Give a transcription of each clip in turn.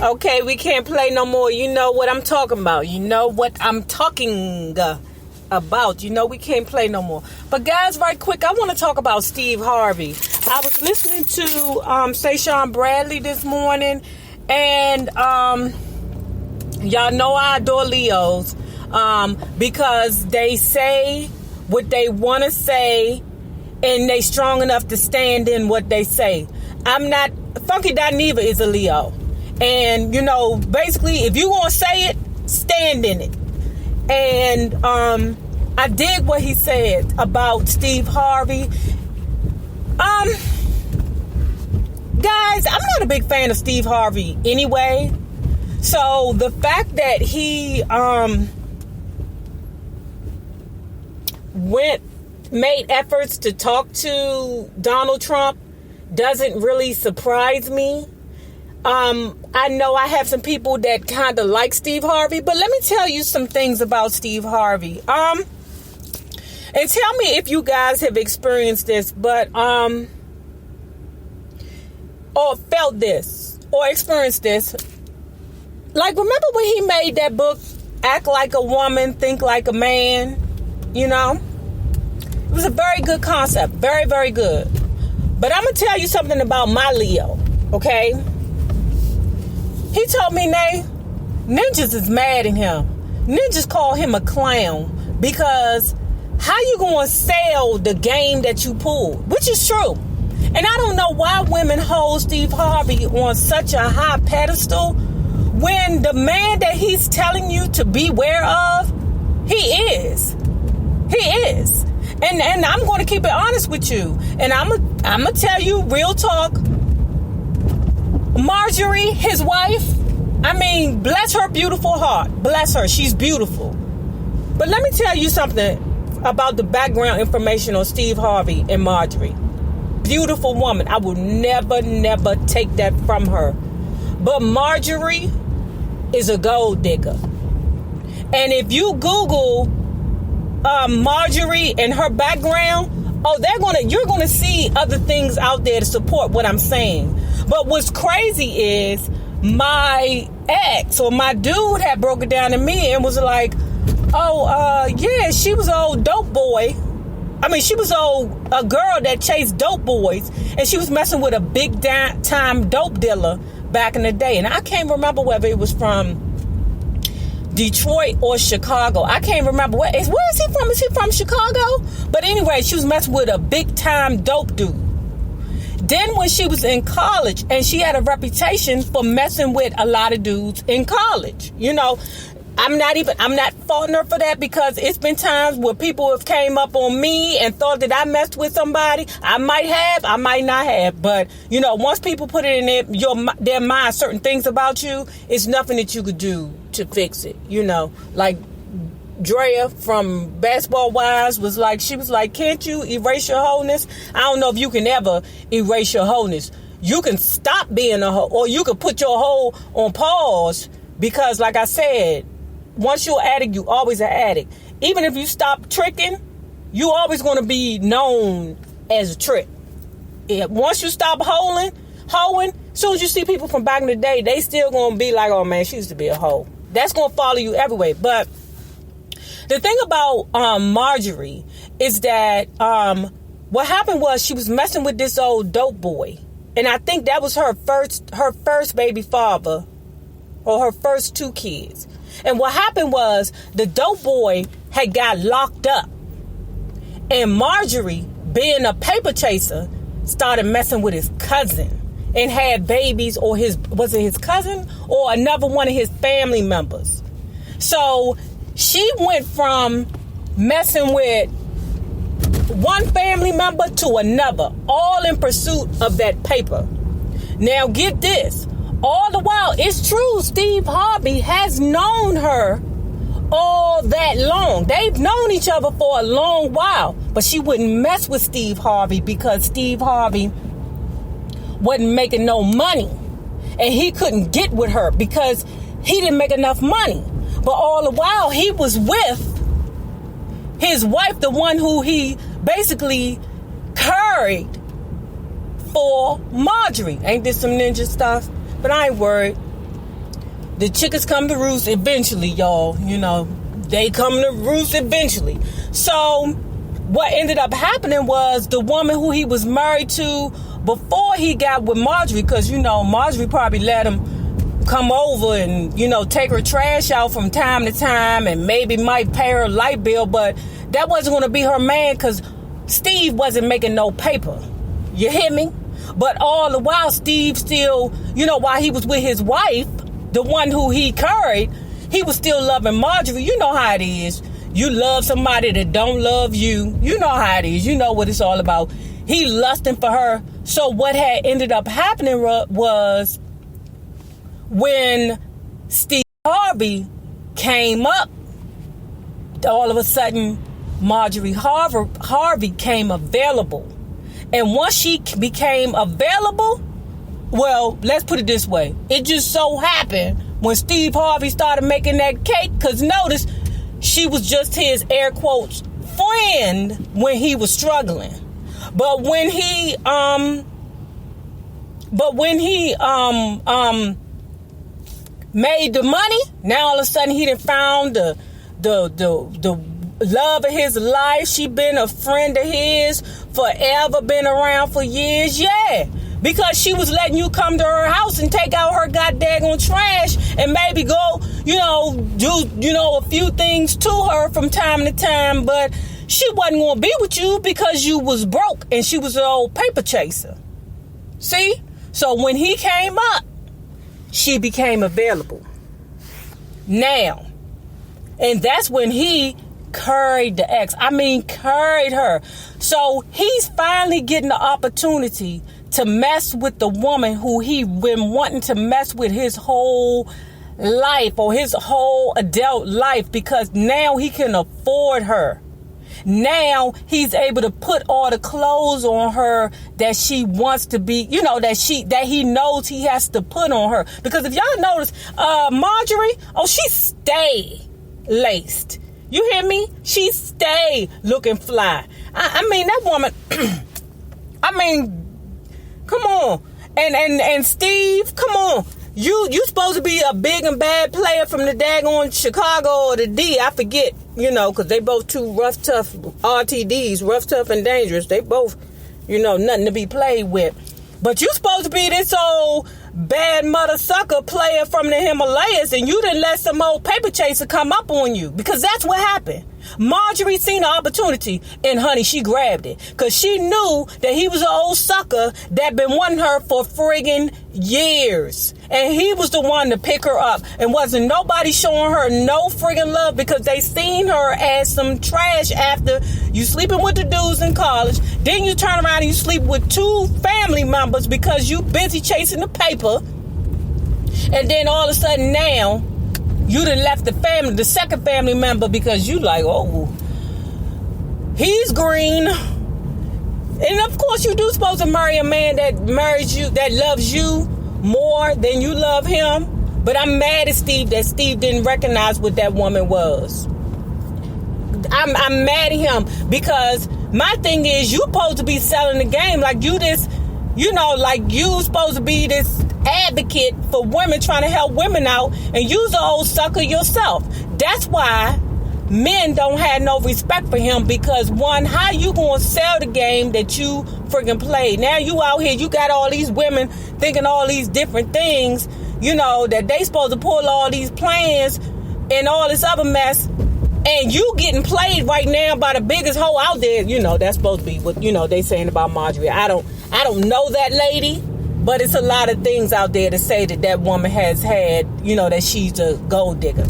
Okay, we can't play no more. You know what I'm talking about. You know what I'm talking about. You know we can't play no more. But guys, right quick, I want to talk about Steve Harvey. I was listening to Sean Bradley this morning, and y'all know I adore Leos because they say what they want to say, and they strong enough to stand in what they say. I'm not. Funky Dineva is a Leo. And, you know, basically, if you gonna say it, stand in it. And I dig what he said about Steve Harvey. Guys, I'm not a big fan of Steve Harvey anyway. So the fact that he made efforts to talk to Donald Trump doesn't really surprise me. I know I have some people that kind of like Steve Harvey, but let me tell you some things about Steve Harvey. And tell me if you guys have experienced this, but or felt this or experienced this. Like, remember when he made that book, Act Like a Woman, Think Like a Man? You know? It was a very good concept. Very, very good. But I'm going to tell you something about my Leo, okay? He told me, Nay, ninjas is mad at him. Ninjas call him a clown because how you going to sell the game that you pulled? Which is true. And I don't know why women hold Steve Harvey on such a high pedestal when the man that he's telling you to beware of, he is. He is. And I'm going to keep it honest with you. And I'm going to tell you real talk. Marjorie, his wife, I mean, bless her beautiful heart. Bless her. She's beautiful. But let me tell you something about the background information on Steve Harvey and Marjorie. Beautiful woman. I will never, never take that from her. But Marjorie is a gold digger. And if you Google Marjorie and her background, you're gonna see other things out there to support what I'm saying. But what's crazy is my ex or my dude had broke it down to me and was like, yeah, she was an old dope boy. I mean, she was a girl that chased dope boys, and she was messing with a big time dope dealer back in the day. And I can't remember whether it was from Detroit or Chicago. I can't remember. Where is he from? Is he from Chicago? But anyway, she was messing with a big time dope dude. Then when she was in college, and she had a reputation for messing with a lot of dudes in college. You know, I'm not faulting her for that, because it's been times where people have came up on me and thought that I messed with somebody. I might have, I might not have. But, you know, once people put it in their mind, certain things about you, it's nothing that you could do to fix it. You know, like Drea from Basketball Wives she was like, can't you erase your wholeness? I don't know if you can ever erase your wholeness. You can stop being a hoe, or you can put your hoe on pause, because like I said, once you're an addict, you always an addict. Even if you stop tricking, you always going to be known as a trick. Once you stop hoeing, as soon as you see people from back in the day, they still going to be like, oh man, she used to be a hoe. That's going to follow you everywhere. But the thing about Marjorie is that what happened was she was messing with this old dope boy. And I think that was her first baby father, or her first two kids. And what happened was the dope boy had got locked up. And Marjorie, being a paper chaser, started messing with his cousin and had babies, or was it his cousin or another one of his family members? So she went from messing with one family member to another, all in pursuit of that paper. Now get this. All the while, it's true, Steve Harvey has known her all that long. They've known each other for a long while. But she wouldn't mess with Steve Harvey because Steve Harvey wasn't making no money. And he couldn't get with her because he didn't make enough money. But all the while, he was with his wife, the one who he basically carried for Marjorie. Ain't this some ninja stuff? But I ain't worried. the chickens come to roost eventually, y'all. You know, they come to roost eventually. So what ended up happening was the woman who he was married to before he got with Marjorie, because, you know, Marjorie probably let him come over and, you know, take her trash out from time to time and maybe might pay her light bill, but that wasn't going to be her man because Steve wasn't making no paper. You hear me? But all the while, Steve still, you know, while he was with his wife, the one who he carried, he was still loving Marjorie. You know how it is. You love somebody that don't love you. You know how it is. You know what it's all about. He lusting for her. So what had ended up happening was when Steve Harvey came up, all of a sudden, Marjorie Harvey came available. And once she became available, well, let's put it this way. It just so happened when Steve Harvey started making that cake, because notice, she was just his, air quotes, friend when he was struggling. But when he made the money, now all of a sudden he done found the love of his life. She been a friend of his forever, been around for years. Yeah, because she was letting you come to her house and take out her goddamn trash and maybe go, you know, do, you know, a few things to her from time to time, but she wasn't going to be with you because you was broke and she was an old paper chaser. See? So when he came up, she became available. Now, and that's when he carried the ex. I mean, carried her. So he's finally getting the opportunity to mess with the woman who he been wanting to mess with his whole life, or his whole adult life, because now he can afford her. Now he's able to put all the clothes on her that she wants to be, you know, that he knows he has to put on her. Because if y'all notice, Marjorie, she stay laced. You hear me? She stay looking fly. I mean, that woman, I mean, come on. And Steve, come on. You supposed to be a big and bad player from the daggone Chicago or the D. I forget, you know, because they both two rough, tough RTDs, rough, tough, and dangerous. They both, you know, nothing to be played with. But you supposed to be this old bad mother sucker player from the Himalayas, and you didn't let some old paper chaser come up on you, because that's what happened. Marjorie seen an opportunity, and honey, she grabbed it, because she knew that he was an old sucker that been wanting her for friggin' years, and he was the one to pick her up, and wasn't nobody showing her no friggin' love, because they seen her as some trash. After you sleeping with the dudes in college, then you turn around and you sleep with two family members because you busy chasing the paper, and then all of a sudden now you done left the second family member, because you like, oh, he's green. And of course you do supposed to marry a man that marries you, that loves you more than you love him. But I'm mad at Steve that Steve didn't recognize what that woman was. I'm mad at him, because my thing is, you supposed to be selling the game like you this, you know, like you supposed to be this advocate for women, trying to help women out, and you's an old sucker yourself. That's why men don't have no respect for him, because one, how you gonna sell the game that you friggin' played? Now you out here, you got all these women thinking all these different things, you know, that they supposed to pull all these plans and all this other mess, and you getting played right now by the biggest hoe out there. You know, that's supposed to be what, you know, they saying about Marjorie. I don't know that lady, but it's a lot of things out there to say that woman has had, you know, that she's a gold digger.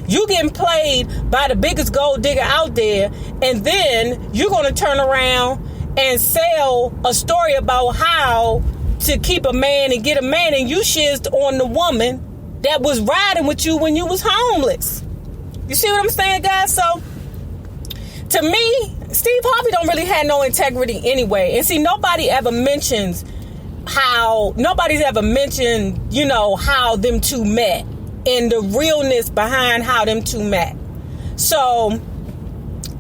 You getting played by the biggest gold digger out there, and then you're going to turn around and sell a story about how to keep a man and get a man, and you shizzed on the woman that was riding with you when you was homeless. You see what I'm saying, guys? So, to me, Steve Harvey don't really have no integrity anyway. And see, nobody's ever mentioned, you know, how them two met, and the realness behind how them two met. So,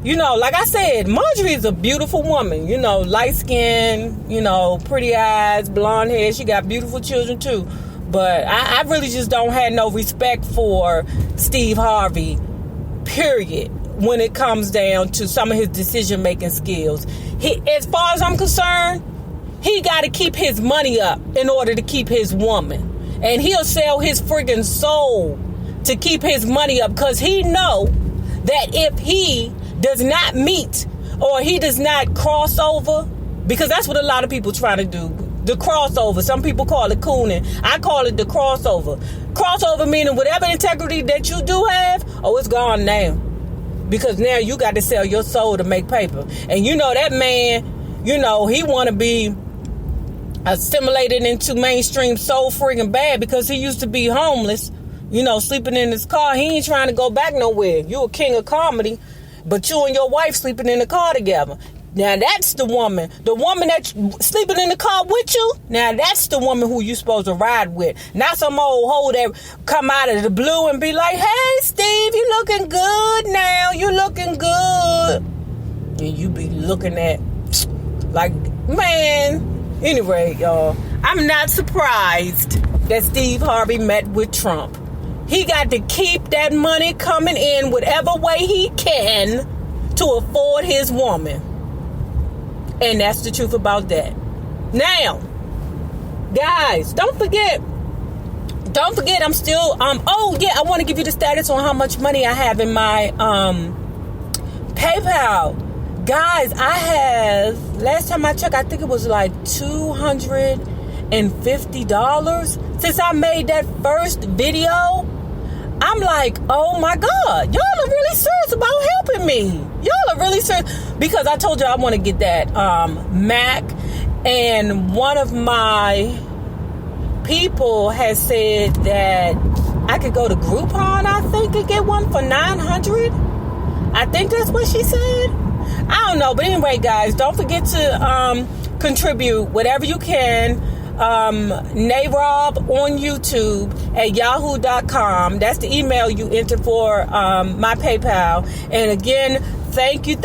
you know, like I said, Marjorie is a beautiful woman, you know, light skin, you know, pretty eyes, blonde hair. She got beautiful children too. But I really just don't have no respect for Steve Harvey, period, when it comes down to some of his decision-making skills. As far as I'm concerned, he got to keep his money up in order to keep his woman. And he'll sell his friggin' soul to keep his money up, because he know that if he does not meet or he does not cross over, because that's what a lot of people try to do, the crossover. Some people call it cooning. I call it the crossover. Crossover meaning whatever integrity that you do have, it's gone now. Because now you got to sell your soul to make paper. And you know that man, he want to be assimilated into mainstream so friggin' bad, because he used to be homeless, sleeping in his car. He ain't trying to go back nowhere. You a king of comedy, but you and your wife sleeping in the car together. Now that's the woman that's sleeping in the car with you. Now that's the woman who you supposed to ride with. Not some old hoe that come out of the blue and be like, "Hey Steve, you looking good now. You looking good." And you be looking at like, man. Anyway, y'all, I'm not surprised that Steve Harvey met with Trump. He got to keep that money coming in whatever way he can to afford his woman. And that's the truth about that. Now, guys, don't forget, I'm still, I want to give you the status on how much money I have in my PayPal. Guys, I have, last time I checked, I think it was like $250 since I made that first video. I'm like, oh my God, y'all are really serious about helping me. Y'all are really serious, because I told you I want to get that Mac, and one of my people has said that I could go to Groupon, I think, and get one for $900. I think that's what she said. I don't know, but anyway, guys, don't forget to contribute whatever you can. Narob on YouTube at yahoo.com. That's the email you enter for my PayPal. And again, thank you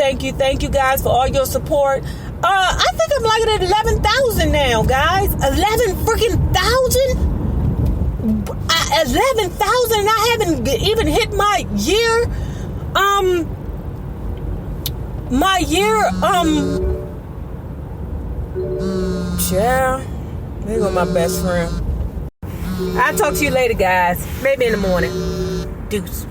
guys for all your support. I think I'm like at 11,000 now, guys. 11 freaking thousand. 11,000, and I haven't even hit my year. Yeah. There go my best friend. I'll talk to you later, guys. Maybe in the morning. Deuce.